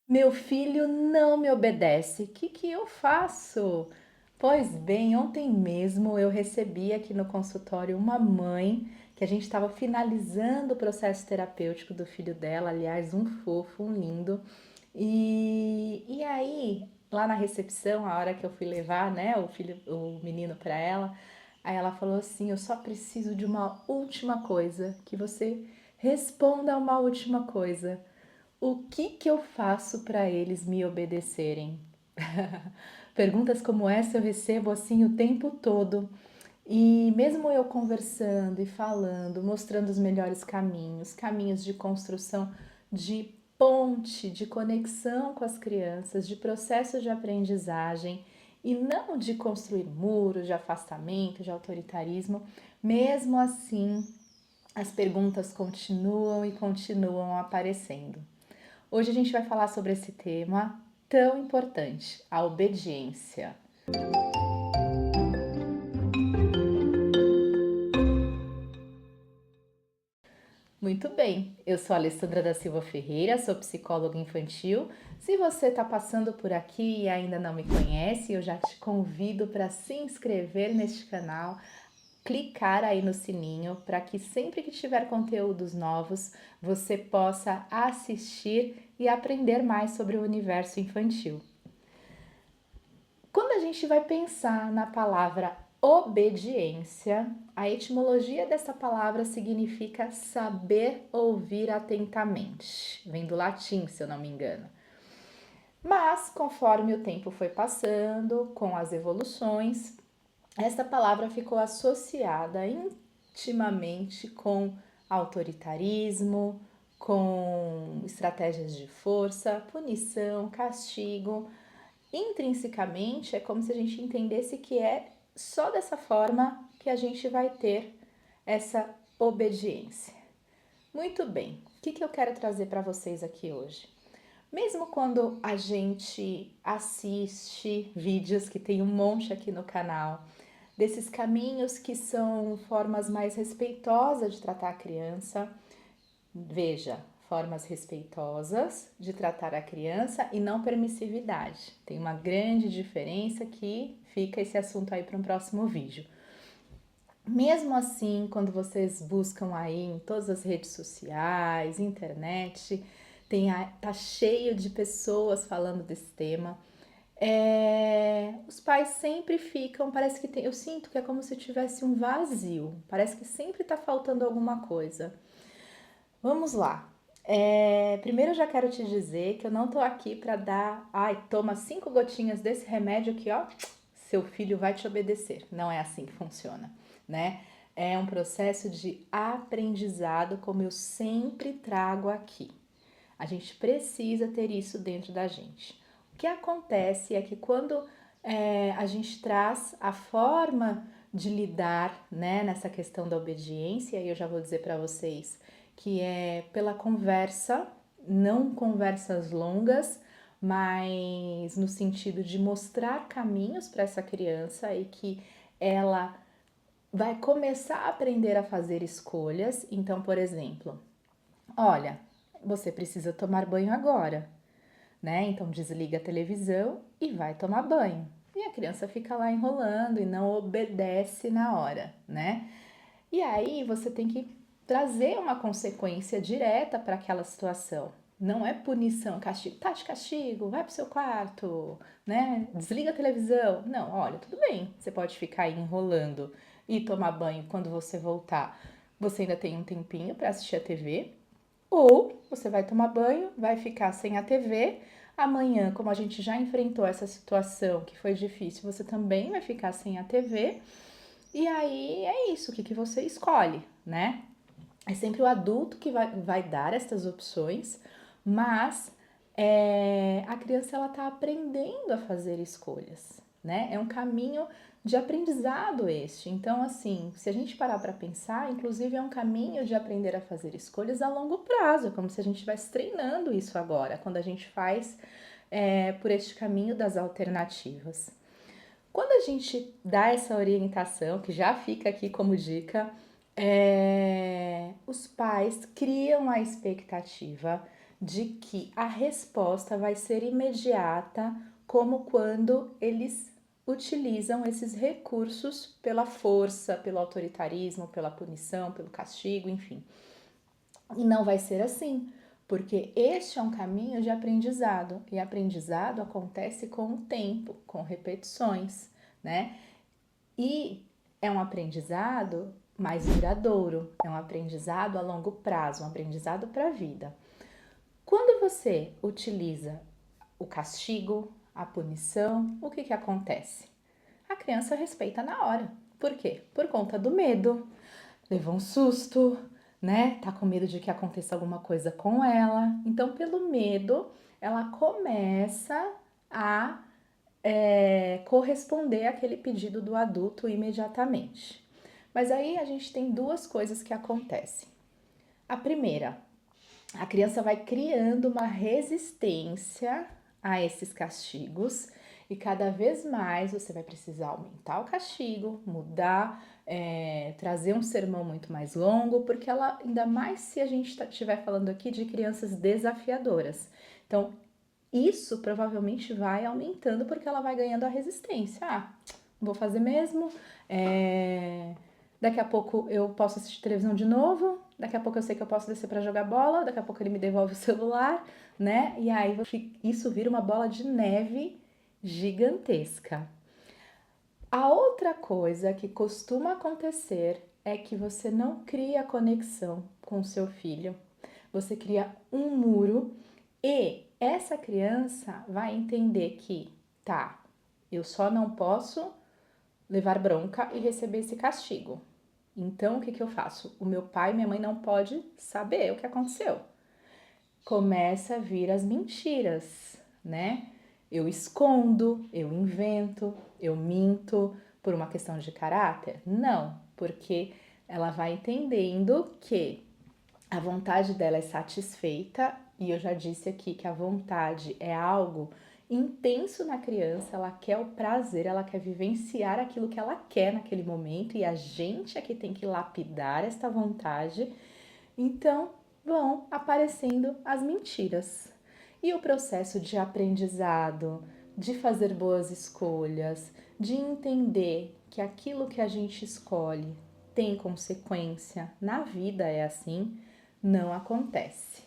Meu filho não me obedece, que eu faço? Pois bem, ontem mesmo eu recebi aqui no consultório uma mãe que a gente estava finalizando o processo terapêutico do filho dela, aliás, um fofo, um lindo. E aí, lá na recepção, a hora que eu fui levar, né, o menino para ela, aí ela falou assim: "Eu só preciso de uma última coisa, que você responda uma última coisa. O que que eu faço para eles me obedecerem?" Perguntas como essa eu recebo assim o tempo todo. E mesmo eu conversando e falando, mostrando os melhores caminhos, caminhos de construção, de ponte, de conexão com as crianças, de processo de aprendizagem e não de construir muros, de afastamento, de autoritarismo, mesmo assim as perguntas continuam e continuam aparecendo. Hoje a gente vai falar sobre esse tema tão importante, a obediência. Muito bem, eu sou a Alessandra da Silva Ferreira, sou psicóloga infantil. Se você está passando por aqui e ainda não me conhece, eu já te convido para se inscrever neste canal, clicar aí no sininho para que sempre que tiver conteúdos novos você possa assistir e aprender mais sobre o universo infantil. Quando a gente vai pensar na palavra obediência, a etimologia dessa palavra significa saber ouvir atentamente. Vem do latim, se eu não me engano. Mas, conforme o tempo foi passando, com as evoluções, essa palavra ficou associada intimamente com autoritarismo, com estratégias de força, punição, castigo. Intrinsecamente, é como se a gente entendesse que é só dessa forma que a gente vai ter essa obediência. Muito bem, o que eu quero trazer para vocês aqui hoje? Mesmo quando a gente assiste vídeos, que tem um monte aqui no canal, desses caminhos que são formas mais respeitosas de tratar a criança, veja, formas respeitosas de tratar a criança e não permissividade. Tem uma grande diferença que fica esse assunto aí para um próximo vídeo. Mesmo assim, quando vocês buscam aí em todas as redes sociais, internet, tá cheio de pessoas falando desse tema. Os pais sempre ficam, parece que tem, eu sinto que é como se tivesse um vazio, parece que sempre está faltando alguma coisa. Vamos lá. Primeiro eu já quero te dizer que eu não tô aqui para dar, ai, toma 5 gotinhas desse remédio aqui, ó, seu filho vai te obedecer. Não é assim que funciona, né? É um processo de aprendizado, como eu sempre trago aqui. A gente precisa ter isso dentro da gente. O que acontece é que quando a gente traz a forma de lidar, né, nessa questão da obediência, e eu já vou dizer para vocês que é pela conversa, não conversas longas, mas no sentido de mostrar caminhos para essa criança e que ela vai começar a aprender a fazer escolhas. Então, por exemplo, olha, você precisa tomar banho agora, né? Então desliga a televisão e vai tomar banho. E a criança fica lá enrolando e não obedece na hora, né? E aí você tem que trazer uma consequência direta para aquela situação. Não é punição, castigo. Tá de castigo, vai pro seu quarto, né? Desliga a televisão. Não, olha, tudo bem. Você pode ficar aí enrolando e tomar banho quando você voltar. Você ainda tem um tempinho para assistir a TV, ou você vai tomar banho, vai ficar sem a TV. Amanhã, como a gente já enfrentou essa situação que foi difícil, você também vai ficar sem a TV. E aí é isso, o que você escolhe, né? É sempre o adulto que vai dar essas opções, mas a criança ela tá aprendendo a fazer escolhas, né? É um caminho de aprendizado este. Então, assim, se a gente parar para pensar, inclusive é um caminho de aprender a fazer escolhas a longo prazo, como se a gente estivesse treinando isso agora, quando a gente faz por este caminho das alternativas. Quando a gente dá essa orientação, que já fica aqui como dica, os pais criam a expectativa de que a resposta vai ser imediata, como quando eles utilizam esses recursos pela força, pelo autoritarismo, pela punição, pelo castigo, enfim. E não vai ser assim, porque este é um caminho de aprendizado, e aprendizado acontece com o tempo, com repetições, né? E é um aprendizado mais duradouro, é um aprendizado a longo prazo, um aprendizado para a vida. Quando você utiliza o castigo, a punição, o que acontece? A criança respeita na hora. Por quê? Por conta do medo. Levou um susto, né? Tá com medo de que aconteça alguma coisa com ela. Então, pelo medo, ela começa a corresponder àquele pedido do adulto imediatamente. Mas aí a gente tem duas coisas que acontecem. A primeira, a criança vai criando uma resistência a esses castigos e cada vez mais você vai precisar aumentar o castigo, mudar, trazer um sermão muito mais longo, porque ela, ainda mais se a gente estiver falando aqui de crianças desafiadoras. Então, isso provavelmente vai aumentando porque ela vai ganhando a resistência. Ah, vou fazer mesmo. Daqui a pouco eu posso assistir televisão de novo. Daqui a pouco eu sei que eu posso descer para jogar bola. Daqui a pouco ele me devolve o celular, né? E aí isso vira uma bola de neve gigantesca. A outra coisa que costuma acontecer é que você não cria conexão com o seu filho. Você cria um muro e essa criança vai entender que, tá, eu só não posso levar bronca e receber esse castigo. Então, o que eu faço? O meu pai e minha mãe não pode saber o que aconteceu. Começa a vir as mentiras, né? Eu escondo, eu invento, eu minto por uma questão de caráter? Não, porque ela vai entendendo que a vontade dela é satisfeita, e eu já disse aqui que a vontade é algo intenso na criança, ela quer o prazer, ela quer vivenciar aquilo que ela quer naquele momento, e a gente é que tem que lapidar esta vontade. Então vão aparecendo as mentiras. E o processo de aprendizado, de fazer boas escolhas, de entender que aquilo que a gente escolhe tem consequência, na vida é assim, não acontece.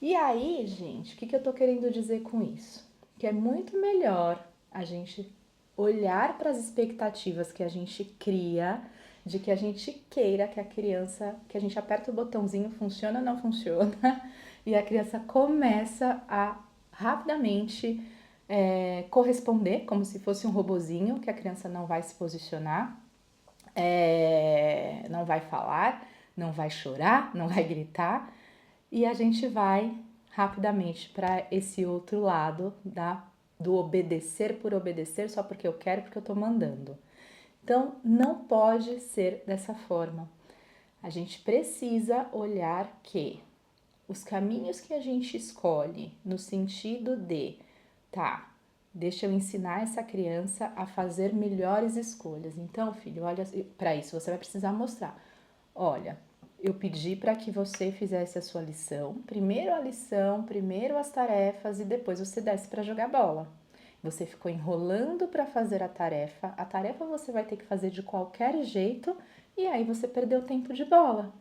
E aí, gente, o que eu tô querendo dizer com isso? Que é muito melhor a gente olhar para as expectativas que a gente cria, de que a gente queira que a criança, que a gente aperta o botãozinho, funciona ou não funciona, e a criança começa a rapidamente corresponder, como se fosse um robozinho, que a criança não vai se posicionar, não vai falar, não vai chorar, não vai gritar, e a gente vai rapidamente para esse outro lado do obedecer por obedecer só porque eu quero, porque eu tô mandando. Então, não pode ser dessa forma. A gente precisa olhar que os caminhos que a gente escolhe no sentido de, tá, deixa eu ensinar essa criança a fazer melhores escolhas. Então, filho, olha, para isso você vai precisar mostrar. Olha, eu pedi para que você fizesse a sua lição, primeiro a lição, primeiro as tarefas e depois você desce para jogar bola. Você ficou enrolando para fazer a tarefa você vai ter que fazer de qualquer jeito e aí você perdeu tempo de bola.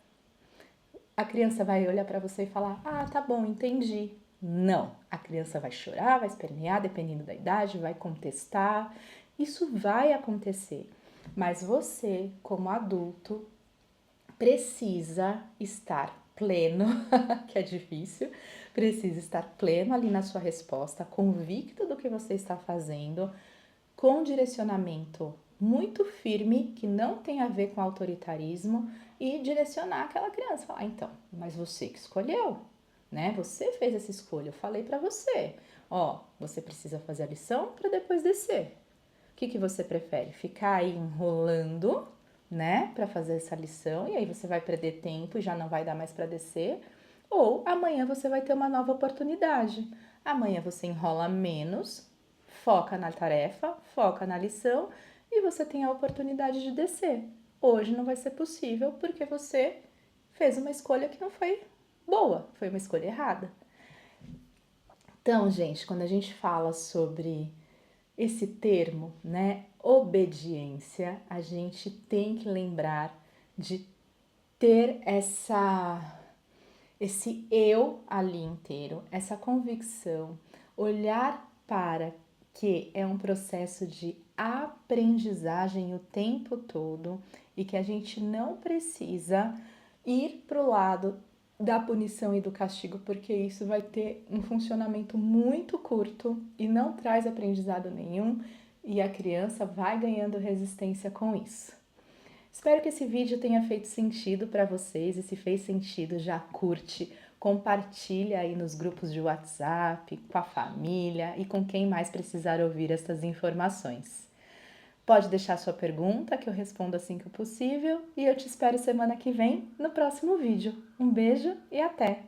A criança vai olhar para você e falar: "Ah, tá bom, entendi". Não, a criança vai chorar, vai espernear, dependendo da idade, vai contestar. Isso vai acontecer. Mas você, como adulto, precisa estar pleno, que é difícil, precisa estar pleno ali na sua resposta, convicto do que você está fazendo, com direcionamento muito firme, que não tem a ver com autoritarismo, e direcionar aquela criança. Falar, então, mas você que escolheu, né? Você fez essa escolha, eu falei para você. Ó, você precisa fazer a lição para depois descer. O que você prefere? Ficar aí enrolando, né, para fazer essa lição, e aí você vai perder tempo e já não vai dar mais para descer, ou amanhã você vai ter uma nova oportunidade. Amanhã você enrola menos, foca na tarefa, foca na lição e você tem a oportunidade de descer. Hoje não vai ser possível porque você fez uma escolha que não foi boa, foi uma escolha errada. Então, gente, quando a gente fala sobre esse termo, né, obediência, a gente tem que lembrar de ter esse eu ali inteiro, essa convicção, olhar para que é um processo de aprendizagem o tempo todo e que a gente não precisa ir para o lado da punição e do castigo, porque isso vai ter um funcionamento muito curto e não traz aprendizado nenhum, e a criança vai ganhando resistência com isso. Espero que esse vídeo tenha feito sentido para vocês, e se fez sentido, já curte, compartilha aí nos grupos de WhatsApp, com a família e com quem mais precisar ouvir essas informações. Pode deixar sua pergunta que eu respondo assim que possível, e eu te espero semana que vem no próximo vídeo. Um beijo e até!